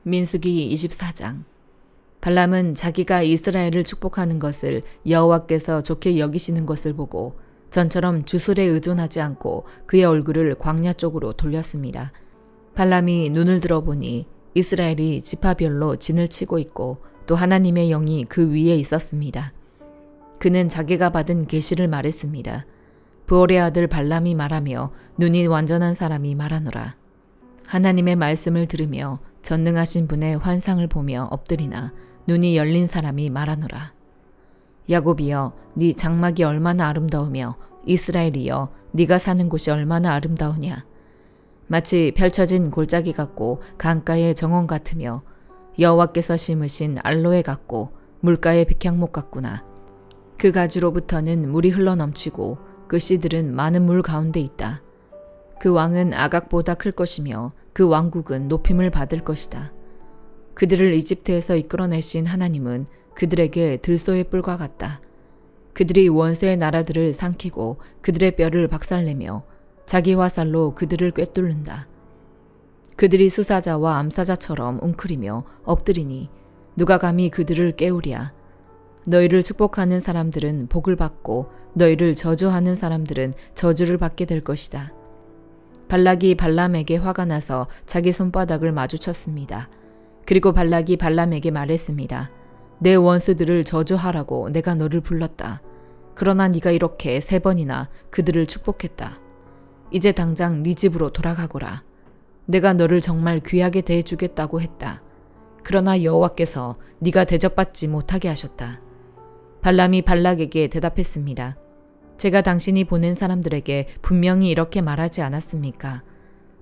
민수기 24장. 발람은 자기가 이스라엘을 축복하는 것을 여호와께서 좋게 여기시는 것을 보고 전처럼 주술에 의존하지 않고 그의 얼굴을 광야 쪽으로 돌렸습니다. 발람이 눈을 들어보니 이스라엘이 지파별로 진을 치고 있고 또 하나님의 영이 그 위에 있었습니다. 그는 자기가 받은 계시를 말했습니다. 부올의 아들 발람이 말하며 눈이 완전한 사람이 말하노라. 하나님의 말씀을 들으며 전능하신 분의 환상을 보며 엎드리나 눈이 열린 사람이 말하노라. 야곱이여, 네 장막이 얼마나 아름다우며 이스라엘이여, 네가 사는 곳이 얼마나 아름다우냐. 마치 펼쳐진 골짜기 같고 강가의 정원 같으며 여호와께서 심으신 알로에 같고 물가의 백향목 같구나. 그 가지로부터는 물이 흘러넘치고 그 씨들은 많은 물 가운데 있다. 그 왕은 아각보다 클 것이며 그 왕국은 높임을 받을 것이다. 그들을 이집트에서 이끌어내신 하나님은 그들에게 들소의 뿔과 같다. 그들이 원수의 나라들을 삼키고 그들의 뼈를 박살내며 자기 화살로 그들을 꿰뚫는다. 그들이 수사자와 암사자처럼 웅크리며 엎드리니 누가 감히 그들을 깨우랴. 너희를 축복하는 사람들은 복을 받고 너희를 저주하는 사람들은 저주를 받게 될 것이다. 발락이 발람에게 화가 나서 자기 손바닥을 마주쳤습니다. 그리고 발락이 발람에게 말했습니다. 내 원수들을 저주하라고 내가 너를 불렀다. 그러나 네가 이렇게 3번이나 그들을 축복했다. 이제 당장 네 집으로 돌아가거라. 내가 너를 정말 귀하게 대해주겠다고 했다. 그러나 여호와께서 네가 대접받지 못하게 하셨다. 발람이 발락에게 대답했습니다. 제가 당신이 보낸 사람들에게 분명히 이렇게 말하지 않았습니까?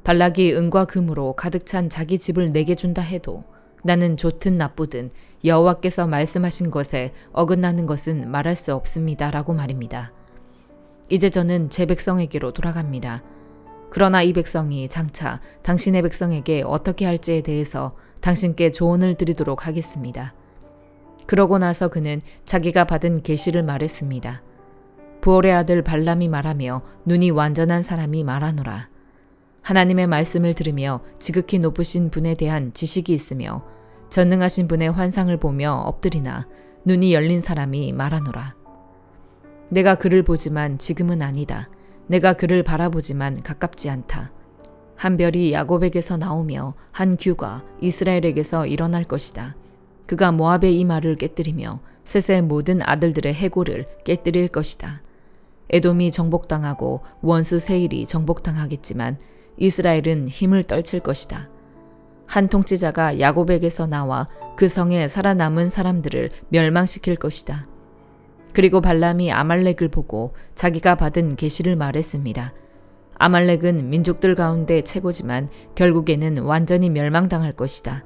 발락이 은과 금으로 가득 찬 자기 집을 내게 준다 해도 나는 좋든 나쁘든 여호와께서 말씀하신 것에 어긋나는 것은 말할 수 없습니다. 라고 말입니다. 이제 저는 제 백성에게로 돌아갑니다. 그러나 이 백성이 장차 당신의 백성에게 어떻게 할지에 대해서 당신께 조언을 드리도록 하겠습니다. 그러고 나서 그는 자기가 받은 계시를 말했습니다. 부올의 아들 발람이 말하며 눈이 완전한 사람이 말하노라. 하나님의 말씀을 들으며 지극히 높으신 분에 대한 지식이 있으며 전능하신 분의 환상을 보며 엎드리나 눈이 열린 사람이 말하노라. 내가 그를 보지만 지금은 아니다. 내가 그를 바라보지만 가깝지 않다. 한 별이 야곱에게서 나오며 한 규가 이스라엘에게서 일어날 것이다. 그가 모압의 이마를 깨뜨리며 셋의 모든 아들들의 해골을 깨뜨릴 것이다. 에돔이 정복당하고 원수 세일이 정복당하겠지만 이스라엘은 힘을 떨칠 것이다. 한 통치자가 야곱에게서 나와 그 성에 살아남은 사람들을 멸망시킬 것이다. 그리고 발람이 아말렉을 보고 자기가 받은 계시를 말했습니다. 아말렉은 민족들 가운데 최고지만 결국에는 완전히 멸망당할 것이다.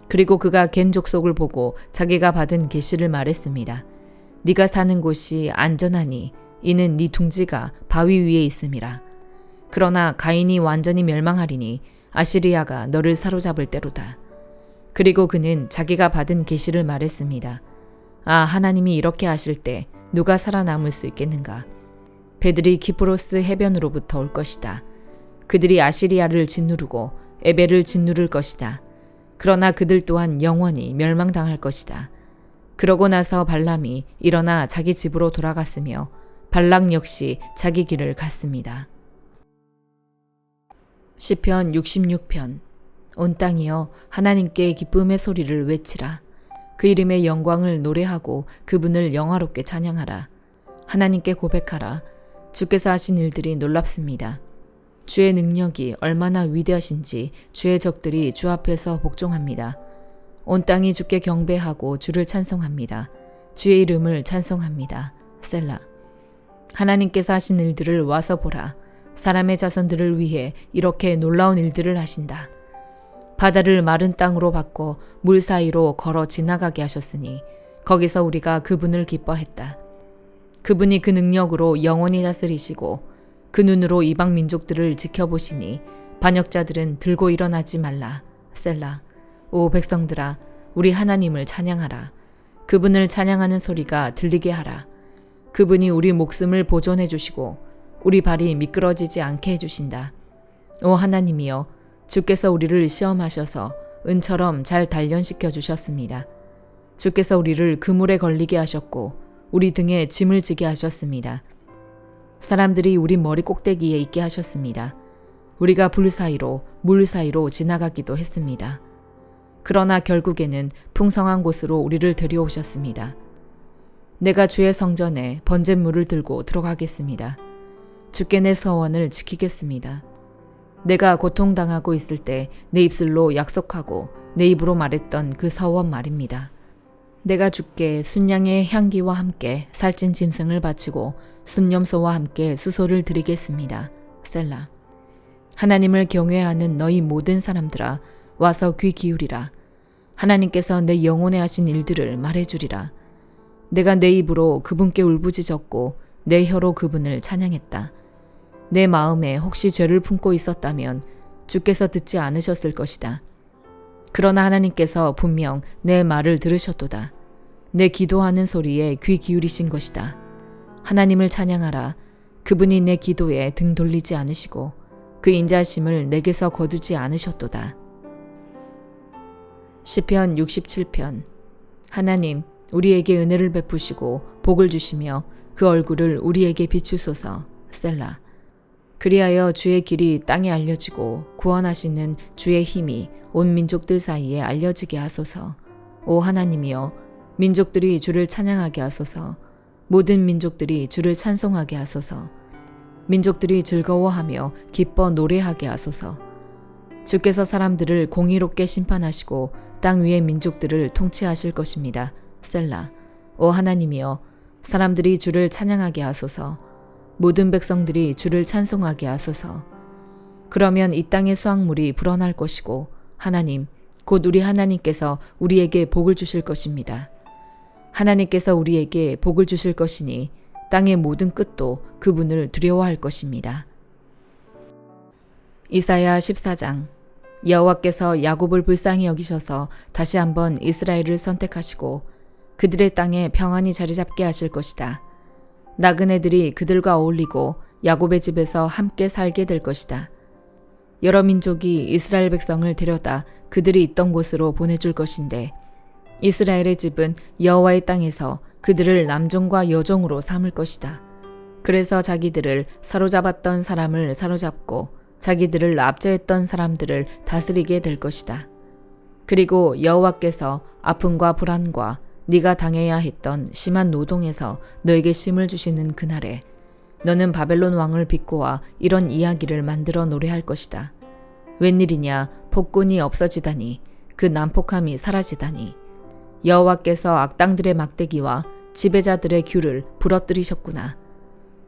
그리고 그가 겐 족속을 보고 자기가 받은 계시를 말했습니다. 네가 사는 곳이 안전하니 이는 네 둥지가 바위 위에 있음이라. 그러나 가인이 완전히 멸망하리니 아시리아가 너를 사로잡을 때로다. 그리고 그는 자기가 받은 계시를 말했습니다. 아, 하나님이 이렇게 하실 때 누가 살아남을 수 있겠는가? 배들이 키프로스 해변으로부터 올 것이다. 그들이 아시리아를 짓누르고 에벨을 짓누를 것이다. 그러나 그들 또한 영원히 멸망당할 것이다. 그러고 나서 발람이 일어나 자기 집으로 돌아갔으며 발락 역시 자기 길을 갔습니다. 시편 66편. 온 땅이여 하나님께 기쁨의 소리를 외치라. 그 이름의 영광을 노래하고 그분을 영화롭게 찬양하라. 하나님께 고백하라. 주께서 하신 일들이 놀랍습니다. 주의 능력이 얼마나 위대하신지 주의 적들이 주 앞에서 복종합니다. 온 땅이 주께 경배하고 주를 찬송합니다. 주의 이름을 찬송합니다. 셀라. 하나님께서 하신 일들을 와서 보라. 사람의 자손들을 위해 이렇게 놀라운 일들을 하신다. 바다를 마른 땅으로 바꿔 물 사이로 걸어 지나가게 하셨으니 거기서 우리가 그분을 기뻐했다. 그분이 그 능력으로 영원히 다스리시고 그 눈으로 이방 민족들을 지켜보시니 반역자들은 들고 일어나지 말라. 셀라. 오 백성들아, 우리 하나님을 찬양하라. 그분을 찬양하는 소리가 들리게 하라. 그분이 우리 목숨을 보존해 주시고 우리 발이 미끄러지지 않게 해주신다. 오 하나님이여, 주께서 우리를 시험하셔서 은처럼 잘 단련시켜 주셨습니다. 주께서 우리를 그물에 걸리게 하셨고 우리 등에 짐을 지게 하셨습니다. 사람들이 우리 머리 꼭대기에 있게 하셨습니다. 우리가 불 사이로 물 사이로 지나가기도 했습니다. 그러나 결국에는 풍성한 곳으로 우리를 데려오셨습니다. 내가 주의 성전에 번제물을 들고 들어가겠습니다. 주께 내 서원을 지키겠습니다. 내가 고통당하고 있을 때 내 입술로 약속하고 내 입으로 말했던 그 서원 말입니다. 내가 주께 순양의 향기와 함께 살찐 짐승을 바치고 순염소와 함께 수소를 드리겠습니다. 셀라. 하나님을 경외하는 너희 모든 사람들아 와서 귀 기울이라. 하나님께서 내 영혼에 하신 일들을 말해주리라. 내가 내 입으로 그분께 울부짖었고 내 혀로 그분을 찬양했다. 내 마음에 혹시 죄를 품고 있었다면 주께서 듣지 않으셨을 것이다. 그러나 하나님께서 분명 내 말을 들으셨도다. 내 기도하는 소리에 귀 기울이신 것이다. 하나님을 찬양하라. 그분이 내 기도에 등 돌리지 않으시고 그 인자심을 내게서 거두지 않으셨도다. 시편 67편. 하나님, 우리에게 은혜를 베푸시고 복을 주시며 그 얼굴을 우리에게 비추소서. 셀라. 그리하여 주의 길이 땅에 알려지고 구원하시는 주의 힘이 온 민족들 사이에 알려지게 하소서. 오 하나님이여, 민족들이 주를 찬양하게 하소서. 모든 민족들이 주를 찬송하게 하소서. 민족들이 즐거워하며 기뻐 노래하게 하소서. 주께서 사람들을 공의롭게 심판하시고 땅 위의 민족들을 통치하실 것입니다. 셀라. 오 하나님이여, 사람들이 주를 찬양하게 하소서. 모든 백성들이 주를 찬송하게 하소서. 그러면 이 땅의 수확물이 불어날 것이고 하나님, 곧 우리 하나님께서 우리에게 복을 주실 것입니다. 하나님께서 우리에게 복을 주실 것이니 땅의 모든 끝도 그분을 두려워할 것입니다. 이사야 14장. 여호와께서 야곱을 불쌍히 여기셔서 다시 한번 이스라엘을 선택하시고 그들의 땅에 평안히 자리 잡게 하실 것이다. 나그네들이 그들과 어울리고 야곱의 집에서 함께 살게 될 것이다. 여러 민족이 이스라엘 백성을 데려다 그들이 있던 곳으로 보내줄 것인데 이스라엘의 집은 여호와의 땅에서 그들을 남종과 여종으로 삼을 것이다. 그래서 자기들을 사로잡았던 사람을 사로잡고 자기들을 압제했던 사람들을 다스리게 될 것이다. 그리고 여호와께서 아픔과 불안과 네가 당해야 했던 심한 노동에서 너에게 쉼을 주시는 그날에 너는 바벨론 왕을 빚고와 이런 이야기를 만들어 노래할 것이다. 웬일이냐, 폭군이 없어지다니, 그 난폭함이 사라지다니. 여호와께서 악당들의 막대기와 지배자들의 귤을 부러뜨리셨구나.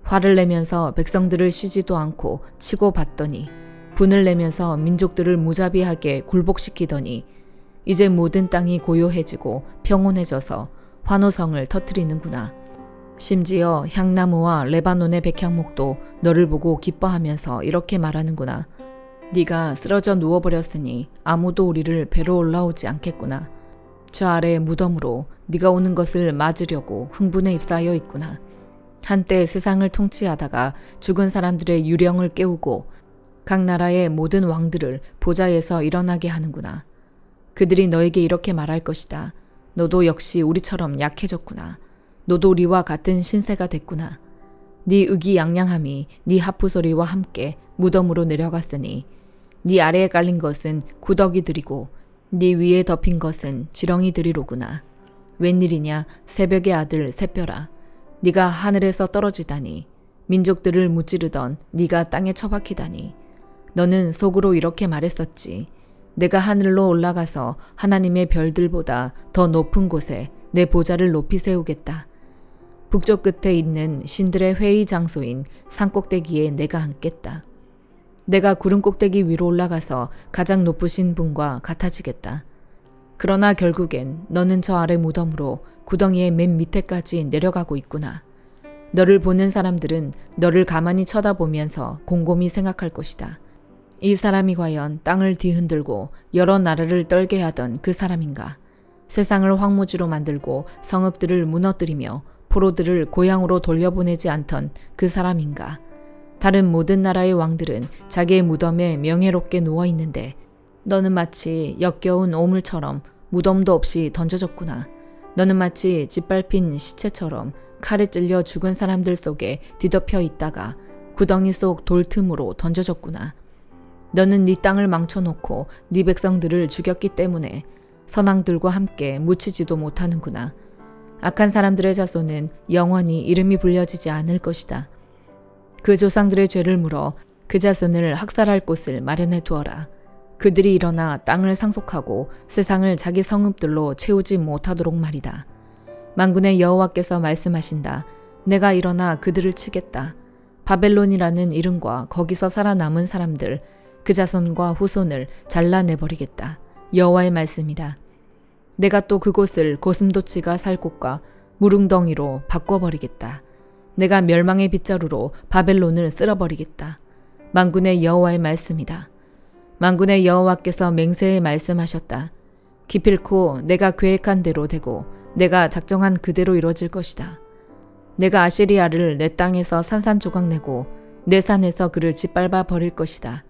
화를 내면서 백성들을 쉬지도 않고 치고 받더니, 분을 내면서 민족들을 무자비하게 굴복시키더니 이제 모든 땅이 고요해지고 평온해져서 환호성을 터뜨리는구나. 심지어 향나무와 레바논의 백향목도 너를 보고 기뻐하면서 이렇게 말하는구나. 네가 쓰러져 누워버렸으니 아무도 우리를 뵈러 올라오지 않겠구나. 저 아래 무덤으로 네가 오는 것을 맞으려고 흥분에 휩싸여 있구나. 한때 세상을 통치하다가 죽은 사람들의 유령을 깨우고 각 나라의 모든 왕들을 보좌에서 일어나게 하는구나. 그들이 너에게 이렇게 말할 것이다. 너도 역시 우리처럼 약해졌구나. 너도 우리와 같은 신세가 됐구나. 네 의기양양함이 네 하프 소리와 함께 무덤으로 내려갔으니 네 아래에 깔린 것은 구더기들이고 네 위에 덮인 것은 지렁이들이로구나. 웬일이냐, 새벽의 아들 새별아. 네가 하늘에서 떨어지다니, 민족들을 무찌르던 네가 땅에 처박히다니. 너는 속으로 이렇게 말했었지. 내가 하늘로 올라가서 하나님의 별들보다 더 높은 곳에 내 보좌를 높이 세우겠다. 북쪽 끝에 있는 신들의 회의 장소인 산꼭대기에 내가 앉겠다. 내가 구름 꼭대기 위로 올라가서 가장 높으신 분과 같아지겠다. 그러나 결국엔 너는 저 아래 무덤으로 구덩이의 맨 밑에까지 내려가고 있구나. 너를 보는 사람들은 너를 가만히 쳐다보면서 곰곰이 생각할 것이다. 이 사람이 과연 땅을 뒤흔들고 여러 나라를 떨게 하던 그 사람인가? 세상을 황무지로 만들고 성읍들을 무너뜨리며 포로들을 고향으로 돌려보내지 않던 그 사람인가? 다른 모든 나라의 왕들은 자기의 무덤에 명예롭게 누워있는데 너는 마치 역겨운 오물처럼 무덤도 없이 던져졌구나. 너는 마치 짓밟힌 시체처럼 칼에 찔려 죽은 사람들 속에 뒤덮여 있다가 구덩이 속 돌 틈으로 던져졌구나. 너는 네 땅을 망쳐놓고 네 백성들을 죽였기 때문에 선왕들과 함께 묻히지도 못하는구나. 악한 사람들의 자손은 영원히 이름이 불려지지 않을 것이다. 그 조상들의 죄를 물어 그 자손을 학살할 곳을 마련해 두어라. 그들이 일어나 땅을 상속하고 세상을 자기 성읍들로 채우지 못하도록 말이다. 만군의 여호와께서 말씀하신다. 내가 일어나 그들을 치겠다. 바벨론이라는 이름과 거기서 살아남은 사람들, 그 자손과 후손을 잘라내버리겠다. 여호와의 말씀이다. 내가 또 그곳을 고슴도치가 살 곳과 무릉덩이로 바꿔버리겠다. 내가 멸망의 빗자루로 바벨론을 쓸어버리겠다. 만군의 여호와의 말씀이다. 만군의 여호와께서 맹세에 말씀하셨다. 기필코 내가 계획한 대로 되고 내가 작정한 그대로 이루어질 것이다. 내가 아시리아를 내 땅에서 산산조각 내고 내 산에서 그를 짓밟아 버릴 것이다.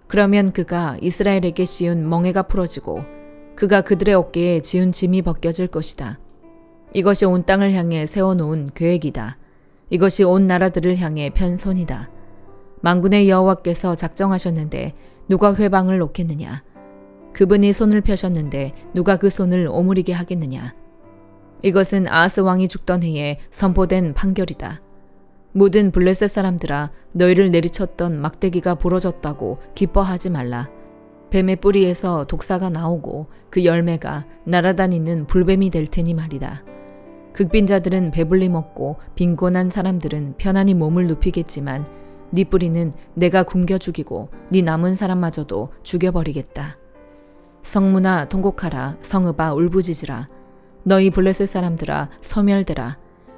그러면 그가 이스라엘에게 씌운 멍에가 풀어지고 그가 그들의 어깨에 지운 짐이 벗겨질 것이다. 이것이 온 땅을 향해 세워놓은 계획이다. 이것이 온 나라들을 향해 편 손이다. 만군의 여호와께서 작정하셨는데 누가 회방을 놓겠느냐? 그분이 손을 펴셨는데 누가 그 손을 오므리게 하겠느냐? 이것은 아하스 왕이 죽던 해에 선포된 판결이다. 모든 블레셋 사람들아, 너희를 내리쳤던 막대기가 부러졌다고 기뻐하지 말라. 뱀의 뿌리에서 독사가 나오고 그 열매가 날아다니는 불뱀이 될 테니 말이다. 극빈자들은 배불리 먹고 빈곤한 사람들은 편안히 몸을 눕히겠지만 네 뿌리는 내가 굶겨 죽이고 네 남은 사람마저도 죽여버리겠다. 성문아 통곡하라. 성읍아 울부짖으라. 너희 블레셋 사람들아 소멸되라.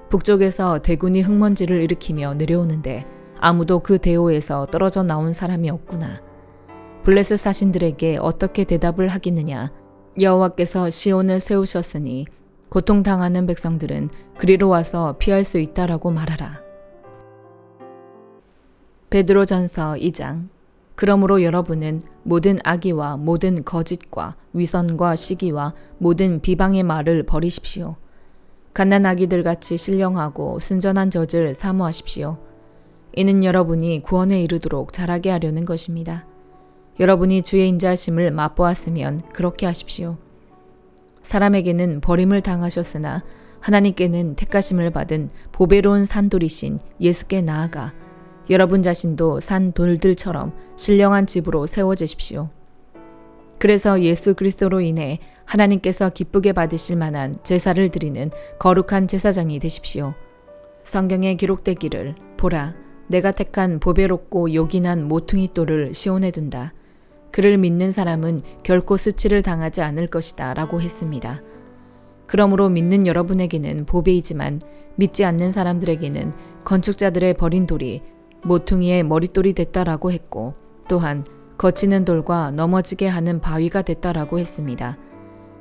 북쪽에서 대군이 흙먼지를 일으키며 내려오는데 아무도 그 대오에서 떨어져 나온 사람이 없구나. 블레셋 사신들에게 어떻게 대답을 하겠느냐. 여호와께서 시온을 세우셨으니 고통당하는 백성들은 그리로 와서 피할 수 있다라고 말하라. 베드로전서 2장. 그러므로 여러분은 모든 악의와 모든 거짓과 위선과 시기와 모든 비방의 말을 버리십시오. 갓난아기들 같이 신령하고 순전한 젖을 사모하십시오. 이는 여러분이 구원에 이르도록 자라게 하려는 것입니다. 여러분이 주의 인자하심을 맛보았으면 그렇게 하십시오. 사람에게는 버림을 당하셨으나 하나님께는 택하심을 받은 보배로운 산돌이신 예수께 나아가 여러분 자신도 산 돌들처럼 신령한 집으로 세워지십시오. 그래서 예수 그리스도로 인해 하나님께서 기쁘게 받으실 만한 제사를 드리는 거룩한 제사장이 되십시오. 성경에 기록되기를 보라, 내가 택한 보배롭고 요긴한 모퉁이 돌을 시온에 둔다. 그를 믿는 사람은 결코 수치를 당하지 않을 것이다 라고 했습니다. 그러므로 믿는 여러분에게는 보배이지만 믿지 않는 사람들에게는 건축자들의 버린 돌이 모퉁이의 머릿돌이 됐다라고 했고 또한 거치는 돌과 넘어지게 하는 바위가 됐다라고 했습니다.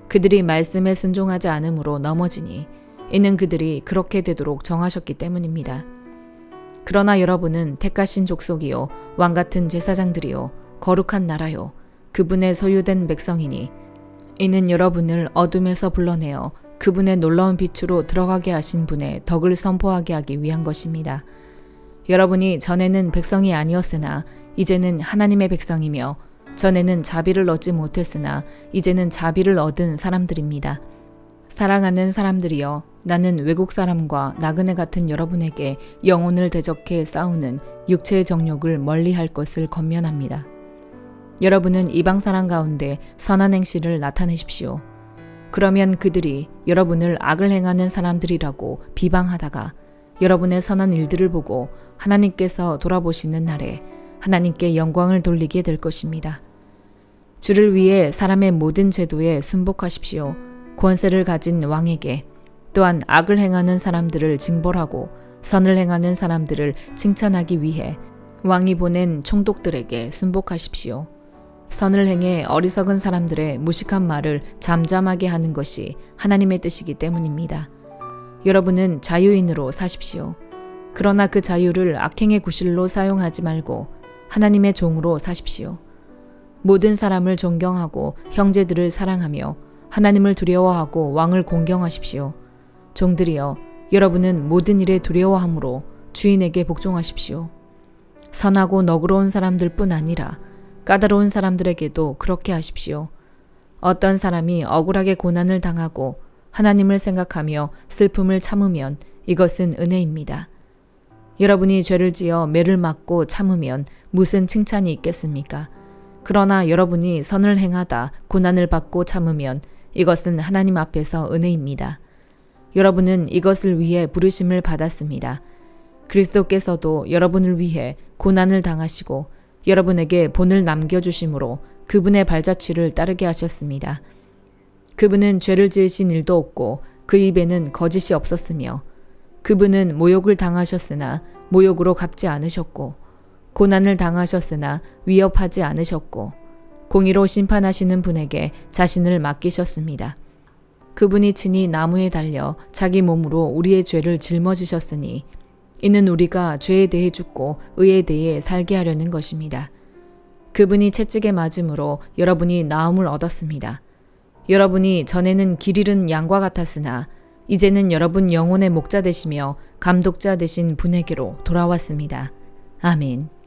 그들이 말씀에 순종하지 않으므로 넘어지니 이는 그들이 그렇게 되도록 정하셨기 때문입니다. 그러나 여러분은 택하신 족속이요 왕같은 제사장들이요 거룩한 나라요 그분의 소유된 백성이니 이는 여러분을 어둠에서 불러내어 그분의 놀라운 빛으로 들어가게 하신 분의 덕을 선포하게 하기 위한 것입니다. 여러분이 전에는 백성이 아니었으나 이제는 하나님의 백성이며 전에는 자비를 얻지 못했으나 이제는 자비를 얻은 사람들입니다. 사랑하는 사람들이여, 나는 외국 사람과 나그네 같은 여러분에게 영혼을 대적해 싸우는 육체의 정욕을 멀리할 것을 권면합니다. 여러분은 이방 사람 가운데 선한 행실을 나타내십시오. 그러면 그들이 여러분을 악을 행하는 사람들이라고 비방하다가 여러분의 선한 일들을 보고 하나님께서 돌아보시는 날에 하나님께 영광을 돌리게 될 것입니다. 주를 위해 사람의 모든 제도에 순복하십시오. 권세를 가진 왕에게 또한 악을 행하는 사람들을 징벌하고 선을 행하는 사람들을 칭찬하기 위해 왕이 보낸 총독들에게 순복하십시오. 선을 행해 어리석은 사람들의 무식한 말을 잠잠하게 하는 것이 하나님의 뜻이기 때문입니다. 여러분은 자유인으로 사십시오. 그러나 그 자유를 악행의 구실로 사용하지 말고 하나님의 종으로 사십시오. 모든 사람을 존경하고 형제들을 사랑하며 하나님을 두려워하고 왕을 공경하십시오. 종들이여, 여러분은 모든 일에 두려워함으로 주인에게 복종하십시오. 선하고 너그러운 사람들뿐 아니라 까다로운 사람들에게도 그렇게 하십시오. 어떤 사람이 억울하게 고난을 당하고 하나님을 생각하며 슬픔을 참으면 이것은 은혜입니다. 여러분이 죄를 지어 매를 맞고 참으면 무슨 칭찬이 있겠습니까? 그러나 여러분이 선을 행하다 고난을 받고 참으면 이것은 하나님 앞에서 은혜입니다. 여러분은 이것을 위해 부르심을 받았습니다. 그리스도께서도 여러분을 위해 고난을 당하시고 여러분에게 본을 남겨주심으로 그분의 발자취를 따르게 하셨습니다. 그분은 죄를 지으신 일도 없고 그 입에는 거짓이 없었으며 그분은 모욕을 당하셨으나 모욕으로 갚지 않으셨고 고난을 당하셨으나 위협하지 않으셨고 공의로 심판하시는 분에게 자신을 맡기셨습니다. 그분이 친히 나무에 달려 자기 몸으로 우리의 죄를 짊어지셨으니 이는 우리가 죄에 대해 죽고 의에 대해 살게 하려는 것입니다. 그분이 채찍에 맞음으로 여러분이 나음을 얻었습니다. 여러분이 전에는 길 잃은 양과 같았으나 이제는 여러분 영혼의 목자 되시며 감독자 되신 분에게로 돌아왔습니다. 아멘.